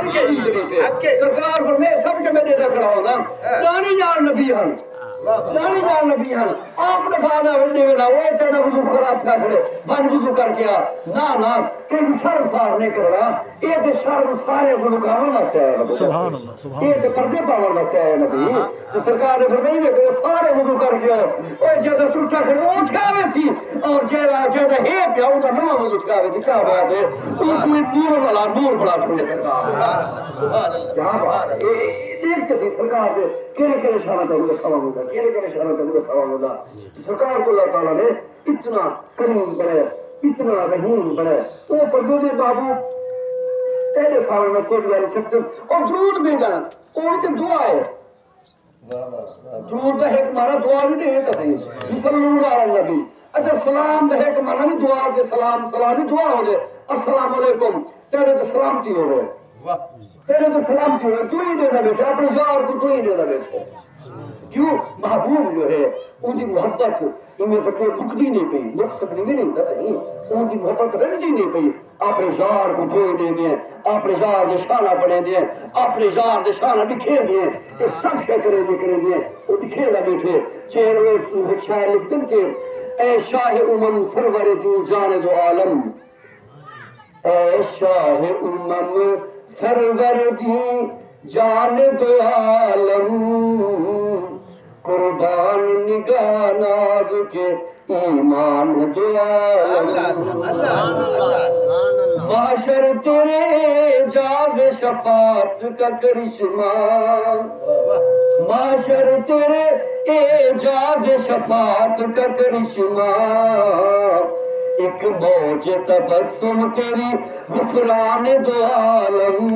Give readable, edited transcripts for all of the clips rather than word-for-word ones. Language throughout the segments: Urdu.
سب کے ہی شریف ہے سرکار فرمائے سب کے میں دے کھڑا ہونا رانی جان نبی ہن رانی جان نبی ہن آپ نے فانا وڈے ویلا وہ تینا وضو خراب کیا کھڑے بن وضو کر کے آ نہ کہ شرم سار نہیں کرنا یہ تے شرم سارے وضو کرنا لگتا ہے سبحان اللہ سبحان یہ تے پردے پانا لگتا ہے نبی تو سرکار نے فرمائی ہے کہ سارے وضو کر کے آؤ وہ جیدہ ٹوٹا کھڑے وہ چھاوے سی اور جیدہ ہے پیا انہا نوہ وضو چھاوے سی کیا بات ہے تو کوئی نور اللہ نور بڑا چھوڑے سرکار سبحان اللہ جہاں بات ہے ایک کسی سرکار دے کیرے شانہ کا مجھے سوا ہوگا کیرے شانہ کا مجھے سوا ہوگا سرکار کو اللہ تعالیٰ نے اتنا کریم بڑھے اتنا رحیم بڑھے تو پردے بابو پہلے سال میں کوئی یعنی چھکتے اور درود بھی جانا اور تے دعا ہے درود دا ایک مانا دعا بھی دے تو صحیح صلی اللہ علیہ نبی اچھا سلام دا ایک مانا بھی دعا دے سلام سلامی دعا ہو دے السلام علیکم تیرے تو سلامتی ہو رہے تیرے تو سلامتی ہو رہے تو ہی دینا بیٹھے اپنے یار کو تو ہی دینا بیٹھے کیوں محبوب جو ہے ان کی محبت ان میں سکتے بکتی نہیں پئی مکھ سکنے بھی نہیں ہوتا صحیح ان کی محبت رکھتی نہیں پئی اپنے یار کو دھوئے دے دیں اپنے یار دے شانہ پڑھیں دیں اپنے یار دے شانہ دکھے دیں یہ سب شے کریں دیں وہ دکھے دا بیٹھے چہر وہ شاعر لکھتے ہیں کہ اے شاہ امم سرور دی جان دو عالم اے شاہ امم سرور دی جان دو عالم قربان نگاہ ناز کے ایمان دو عالم معاشر تیرے اعجاز شفاعت کا کرشمہ معاشر تیرے اعجاز شفاعت کا کرشمہ ایک موج تبسم تیری غفران دو عالم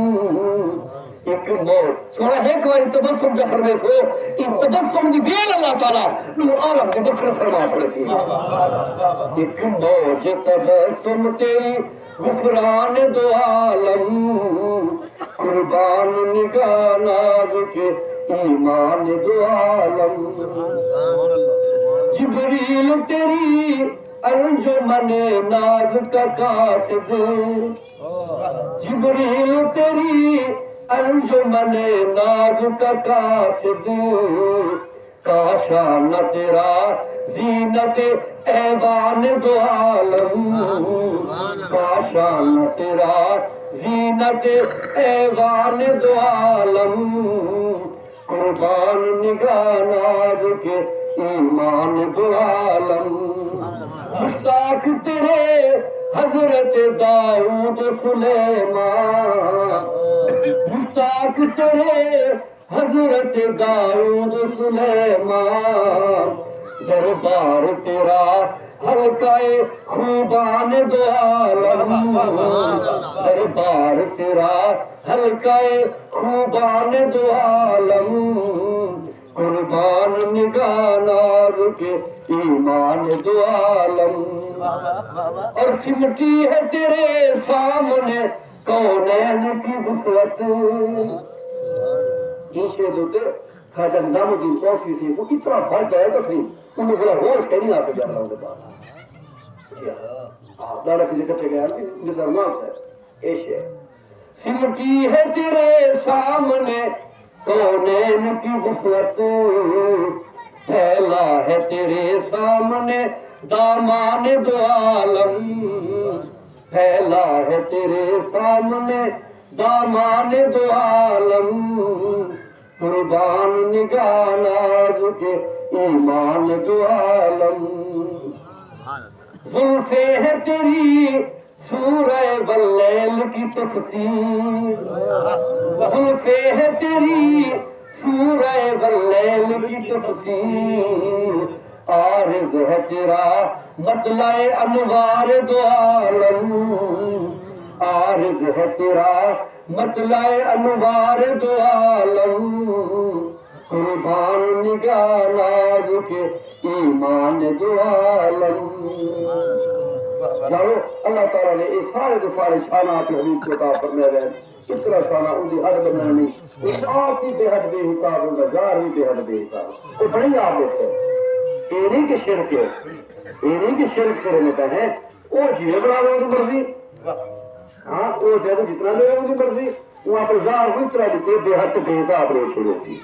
ایک موج سوڑا ایک باری تبسم جا فرمیس ہو ان تبسم دی ویل اللہ تعالیٰ دو عالم دی بخر فرما پڑے سی ایک موج تبسم تیری غفران دو عالم قربان نگاہ ناز کے ایمان دو عالم جبریل تیری انجمن ناز کا قاصد جبریل تیری انجمن ناز کا قاصد کاشان تیرا زینت ایوان دو عالم کاشان تیرا زینت ایوان دو عالم قربان نگاہ ناز کے ایمان دو عالم مشتاق تیرے حضرت داؤد سلیمان مشتاق تیرے حضرت داؤد سلیمان دربار تیرا حلقہ خوبان دو عالم دربار تیرا حلقہ خوبان دو عالم قربان نگاہ ناز کے ایمان دو عالم اور سمٹی ہے تیرے سامنے کونین کی وسعت یہ شہد ہوتے خواجہ نظام الدین توفی سے وہ اتنا بھر گیا تسلیم انہوں بولا ہوش کہ نہیں آ سکتا اللہ کے پاس دادا سے لکھتے گیا مرزا امام صاحب یہ شہد سمٹی ہے تیرے سامنے کونین کی وسعت پھیلا ہے تیرے سامنے دامان دو عالم پھیلا ہے تیرے سامنے دامان دو عالم قربان نگاہ ناز کے ایمان دو عالم زلفے ہے تیری سورہ واللیل کی تفسیر زلفے ہے تیری سورہ واللیل کی تفسیر عارض ہے تیرا مطلع انوار دو عالم عارض ہے تیرا مطلع انوار دو عالم قربان نگاہ ناز کے ایمان دو عالم جانو اللہ تعالیٰ نے اس سارے کے سارے شانہ اپنے حبیب کو عطا فرمائے ہوئے اتنا شانہ ان کی حد بنانی اس آپ کی بے حد بے حساب ہوگا جار ہی بے حد بے حساب وہ بڑی آپ دیکھتے ہیں یہ نہیں کہ شرک ہے یہ نہیں کہ شرک کرنے کا ہے وہ جیے بڑا ہوئے تو مرضی ہاں وہ جیسے جتنا لے ان کی مرضی وہ اپنے یار ہوئی طرح دیتے بے حد بے حساب نے چھوڑے سی